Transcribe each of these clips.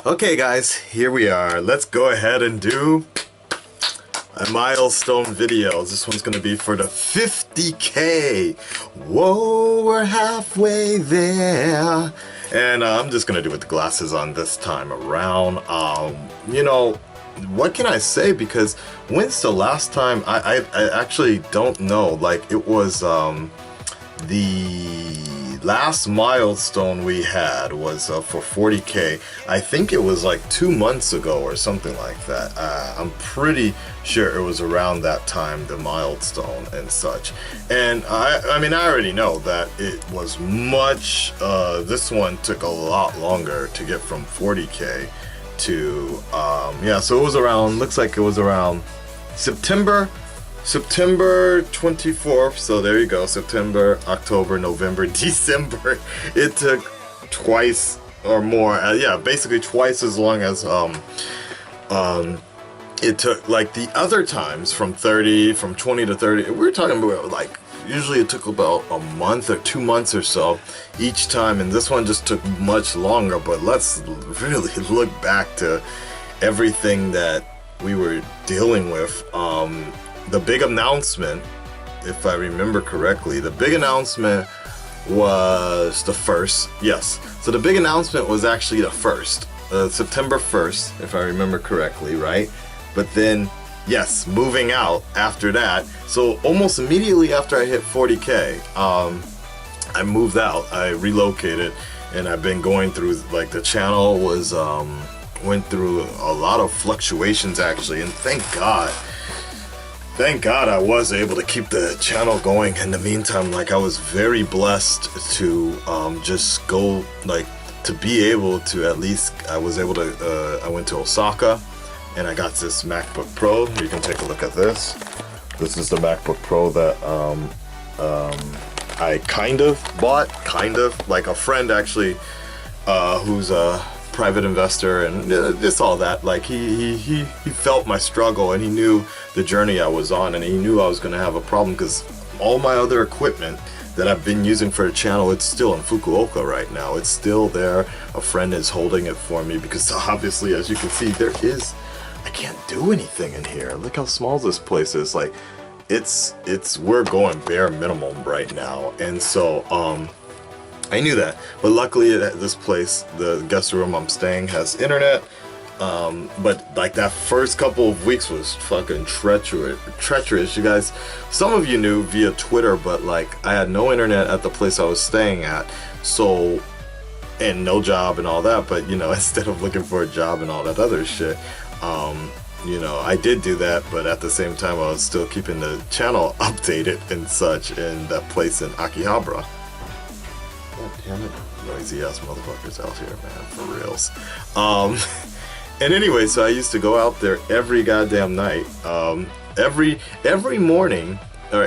Okay guys, here we are. Let's go ahead and do a milestone video. This one's gonna be for the 50K. Whoa, we're halfway there. And I'm just gonna do it with the glasses on this time around. You know, what can I say? Because when's the last time? I actually don't know. Like, it was the last milestone we had was for 40K. I think it was like 2 months ago or something like that. I'm pretty sure it was around that time, the milestone and such. And I mean, I already know that it was much, this one took a lot longer to get from 40K to, yeah, so it was around, looks like it was around September 24th, so there you go. September, October, November, December. It took twice or more, yeah, basically twice as long as it took like the other times from 20 to 30. We're talking about like, usually it took about a month or 2 months or so each time, and this one just took much longer. But let's really look back to everything that we were dealing with. The big announcement, if I remember correctly, the big announcement was the 1st. Yes, so the big announcement was actually the 1st, September 1st, if I remember correctly, right? But then, yes, moving out after that. So almost immediately after I hit 40K, I moved out, I relocated, and I've been going through, like, the channel was, went through a lot of fluctuations actually, and thank God I was able to keep the channel going in the meantime. Like, I was very blessed to just go, like, to be able to at least, I was able to, I went to Osaka and I got this MacBook Pro. You can take a look at this. This is the MacBook Pro that I kind of bought, like a friend actually, who's a private investor and just all that. Like, he felt my struggle and he knew the journey I was on, and he knew I was going to have a problem because all my other equipment that I've been using for the channel, it's still in Fukuoka right now. It's still there. A friend is holding it for me because obviously, as you can see, I can't do anything in here. Look how small this place is. Like, we're going bare minimum right now. And so I knew that, but luckily at this place, the guest room I'm staying has internet. But like that first couple of weeks was fucking treacherous, you guys. Some of you knew via Twitter, but like, I had no internet at the place I was staying at, so, and no job and all that. But you know, instead of looking for a job and all that other shit, you know, I did do that, but at the same time I was still keeping the channel updated and such in that place in Akihabara. God damn it, noisy ass motherfuckers out here, man, for reals. And anyway, so I used to go out there every goddamn night, every morning, or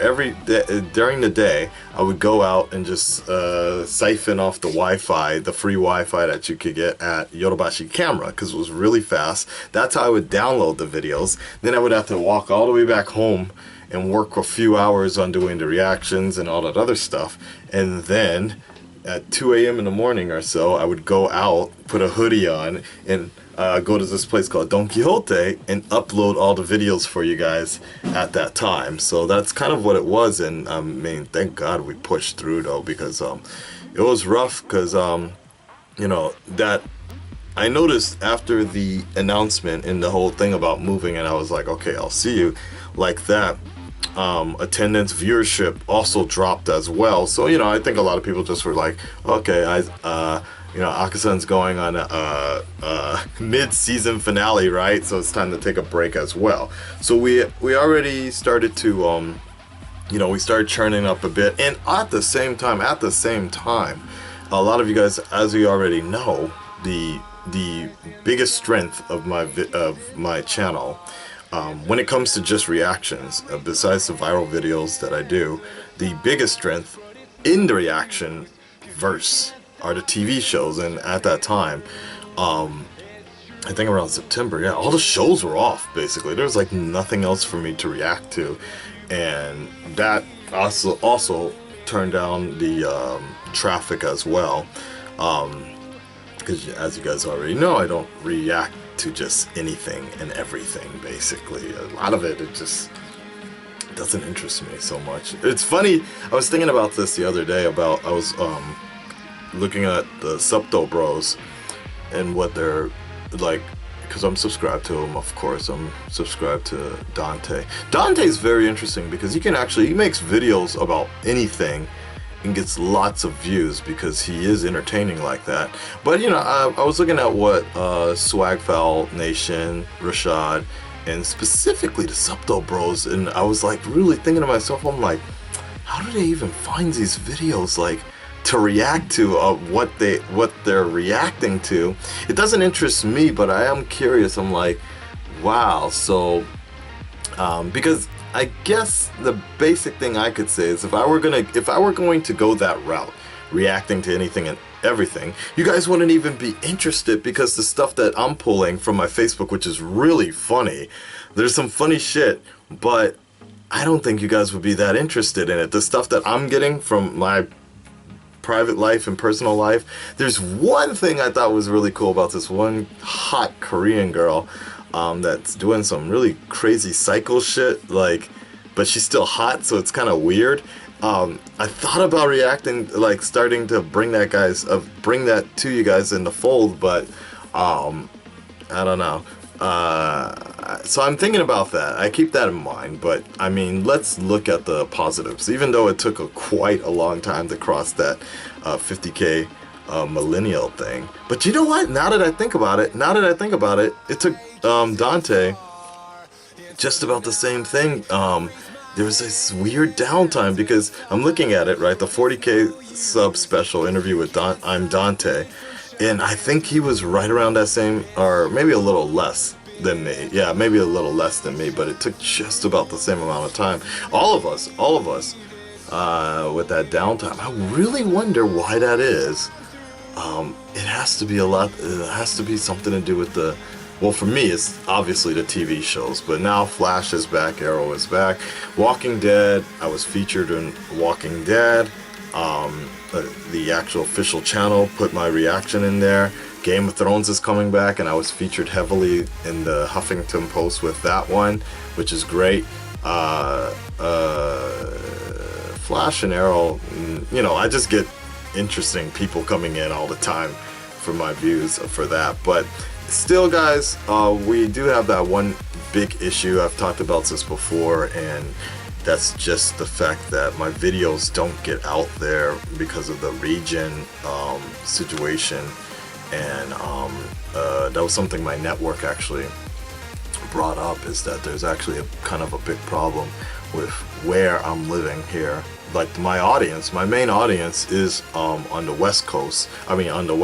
during the day, I would go out and just siphon off the Wi-Fi, the free Wi-Fi that you could get at Yodobashi Camera, because it was really fast. That's how I would download the videos. Then I would have to walk all the way back home and work a few hours on doing the reactions and all that other stuff. And then at 2 a.m. in the morning or so, I would go out, put a hoodie on, and go to this place called Don Quixote and upload all the videos for you guys at that time. So that's kind of what it was. And I mean, thank God we pushed through though, because it was rough, because you know, that I noticed after the announcement and the whole thing about moving, and I was like, okay, I'll see you, like that. Attendance, viewership also dropped as well. So, you know, I think a lot of people just were like, okay, you know, Akasan's going on a mid-season finale, right? So it's time to take a break as well. So we already started to, you know, we started churning up a bit. And at the same time, a lot of you guys, as you already know, the biggest strength of my channel, when it comes to just reactions, besides the viral videos that I do, the biggest strength in the reaction verse are the TV shows. And at that time, I think around September, yeah, all the shows were off, basically. There was like nothing else for me to react to. And that also turned down the traffic as well. because as you guys already know, I don't react to just anything and everything, basically. A lot of it just doesn't interest me so much. It's funny, I was thinking about this the other day about, I was looking at the Subto Bros and what they're like, because I'm subscribed to them, of course. I'm subscribed to Dante. Dante's very interesting because he makes videos about anything and gets lots of views because he is entertaining like that. But you know, I was looking at what Swagfowl Nation, Rashad, and specifically the Subto Bros, and I was like really thinking to myself, I'm like, how do they even find these videos like to react to what they're reacting to? It doesn't interest me, but I am curious. I'm like, wow. So because I guess the basic thing I could say is if I were going to go that route, reacting to anything and everything, you guys wouldn't even be interested, because the stuff that I'm pulling from my Facebook, which is really funny, there's some funny shit, but I don't think you guys would be that interested in it. The stuff that I'm getting from my private life and personal life, there's one thing I thought was really cool about this one hot Korean girl that's doing some really crazy psycho shit, like, but she's still hot, so it's kind of weird. I thought about reacting, like starting to bring that to you guys in the fold, but I don't know. So I'm thinking about that. I keep that in mind, but I mean, let's look at the positives. Even though it took quite a long time to cross that 50K millennial thing, but you know what? Now that I think about it, it took Dante just about the same thing. There was this weird downtime because I'm looking at it, right? The 40K sub special interview with I'm Dante, and I think he was right around that same, or maybe a little less than me. Yeah, maybe a little less than me, but it took just about the same amount of time. All of us, with that downtime. I really wonder why that is. It has to be it has to be something to do with the, well, for me, it's obviously the TV shows, but now Flash is back, Arrow is back. Walking Dead, I was featured in Walking Dead. The actual official channel put my reaction in there. Game of Thrones is coming back, and I was featured heavily in the Huffington Post with that one, which is great. Flash and Arrow, you know, I just get interesting people coming in all the time for my views for that. But still, guys, we do have that one big issue. I've talked about this before, and that's just the fact that my videos don't get out there because of the region situation. And that was something my network actually brought up, is that there's actually a kind of a big problem with where I'm living here. Like my main audience is on the West Coast. I mean, on the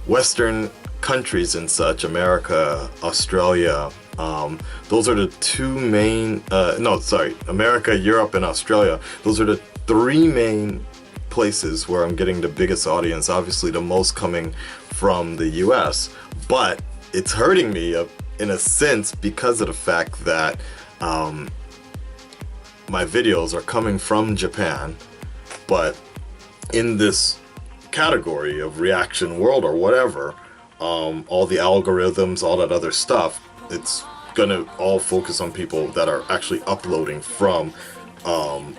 Western countries and such, America, Australia. Those are the two main, America, Europe, and Australia. Those are the three main places where I'm getting the biggest audience. Obviously, the most coming from the US, but it's hurting me in a sense because of the fact that my videos are coming from Japan, but in this category of reaction world or whatever, all the algorithms, all that other stuff, it's gonna all focus on people that are actually uploading from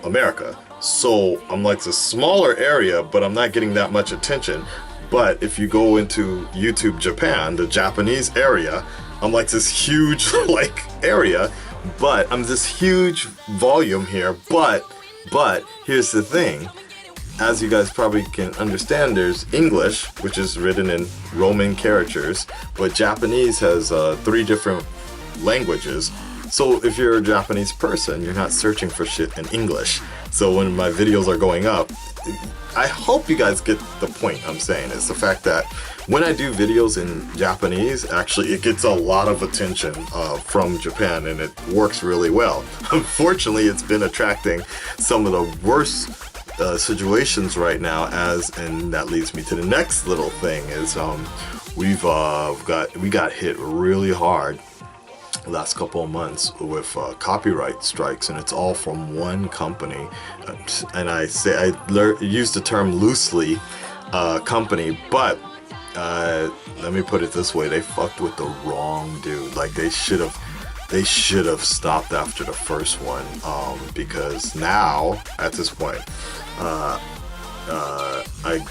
America. So I'm like this smaller area, but I'm not getting that much attention. But if you go into YouTube Japan, the Japanese area, I'm like this huge like area, but I'm this huge volume here. But here's the thing. As you guys probably can understand, there's English, which is written in Roman characters, but Japanese has 3 different languages. So if you're a Japanese person, you're not searching for shit in English. So when my videos are going up, I hope you guys get the point I'm saying. It's the fact that when I do videos in Japanese, actually it gets a lot of attention from Japan, and it works really well. Unfortunately, it's been attracting some of the worst situations right now, and that leads me to the next little thing is we got hit really hard last couple of months with copyright strikes, and it's all from one company. And I use the term loosely company, but let me put it this way: they fucked with the wrong dude. Like they should have stopped after the first one, because now at this point, I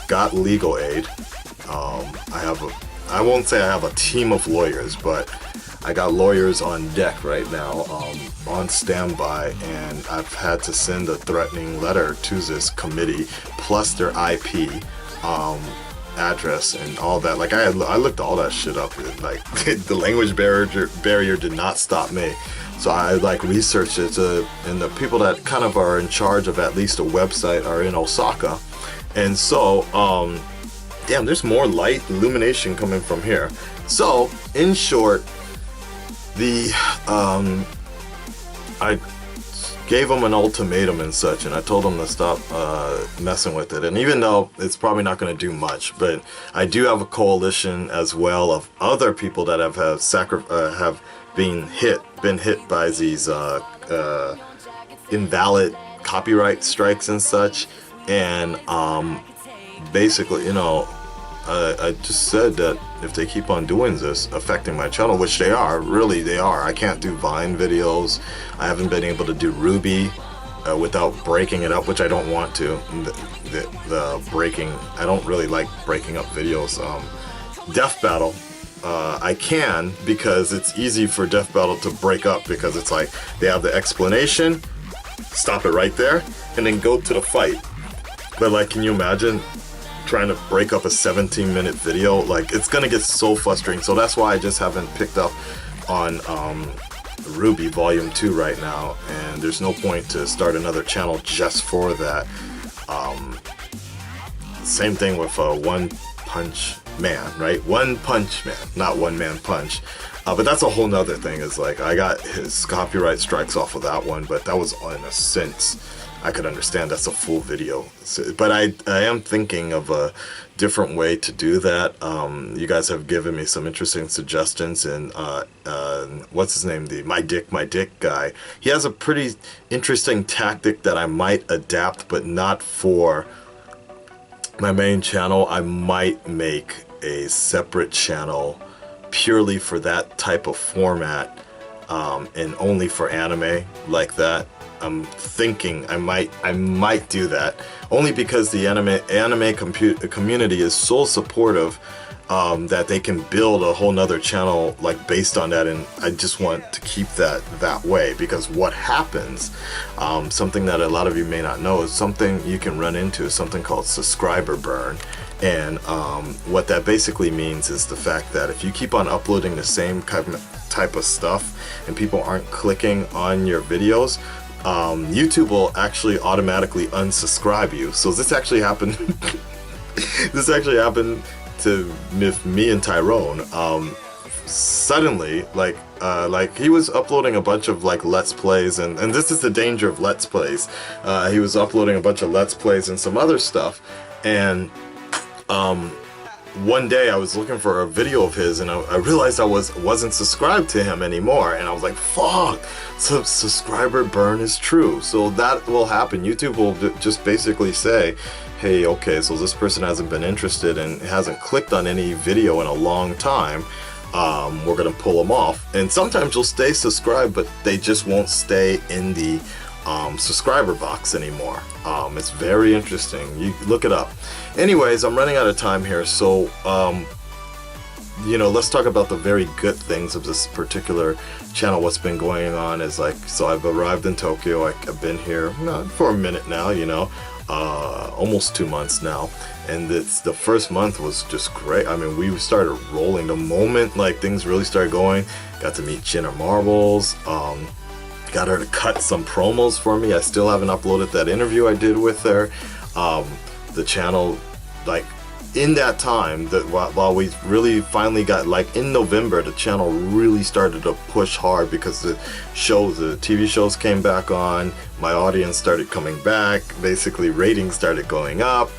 got legal aid. I won't say I have a team of lawyers, but I got lawyers on deck right now, on standby, and I've had to send a threatening letter to this committee, plus their IP address and all that. Like I looked all that shit up. Like the language barrier did not stop me. So I like researched it, and the people that kind of are in charge of at least a website are in Osaka, and so damn, there's more light illumination coming from here. So in short, I gave them an ultimatum and such, and I told them to stop messing with it. And even though it's probably not going to do much, but I do have a coalition as well of other people that have been hit by these invalid copyright strikes and such. And basically, you know, I just said that if they keep on doing this, affecting my channel, which they are, really they are. I can't do Vine videos. I haven't been able to do Ruby without breaking it up, which I don't want to. The breaking, I don't really like breaking up videos. Death Battle, I can, because it's easy for Death Battle to break up, because it's like they have the explanation, stop it right there, and then go to the fight. But like, can you imagine trying to break up a 17-minute video? Like, it's gonna get so frustrating. So that's why I just haven't picked up on Ruby Volume 2 right now, and there's no point to start another channel just for that. Same thing with One Punch Man, right? One Punch Man, not One Man Punch. But that's a whole nother thing. Is like, I got his copyright strikes off of that one, but that was in a sense I could understand. That's a full video. But I am thinking of a different way to do that. You guys have given me some interesting suggestions, and what's his name? The My Dick guy. He has a pretty interesting tactic that I might adapt, but not for my main channel. I might make a separate channel purely for that type of format, and only for anime like that. I'm thinking I might do that, only because the anime community is so supportive, that they can build a whole nother channel like based on that, and I just want to keep that way. Because what happens, something that a lot of you may not know, is something you can run into, is something called subscriber burn. And what that basically means is the fact that if you keep on uploading the same type of stuff and people aren't clicking on your videos, YouTube will actually automatically unsubscribe you. So this actually happened. This actually happened to me and Tyrone. Suddenly, like he was uploading a bunch of like Let's Plays, and this is the danger of Let's Plays. He was uploading a bunch of Let's Plays and some other stuff, and one day I was looking for a video of his, and I realized I wasn't subscribed to him anymore, and I was like, fuck, so subscriber burn is true. So that will happen. YouTube will just basically say, hey, okay, so this person hasn't been interested and hasn't clicked on any video in a long time. We're gonna pull them off. And sometimes you'll stay subscribed, but they just won't stay in the subscriber box anymore. It's very interesting. You look it up. Anyways, I'm running out of time here, so you know, let's talk about the very good things of this particular channel. What's been going on is like, so I've arrived in Tokyo. I've been here for a minute now, you know, almost 2 months now, and the first month was just great. I mean, we started rolling the moment like things really started going. Got to meet Jenna Marbles. Got her to cut some promos for me. I still haven't uploaded that interview I did with her. The channel, like, in that time, that while we really finally got, like, in November, the channel really started to push hard because the TV shows came back on, my audience started coming back, basically ratings started going up,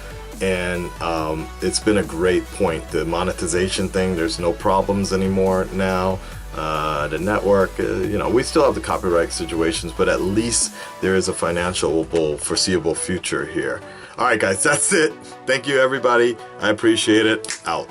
and it's been a great point. The monetization thing, there's no problems anymore now. the network. You know, we still have the copyright situations, but at least there is a financial foreseeable future here. All right, guys, that's it. Thank you, everybody. I appreciate it. Out.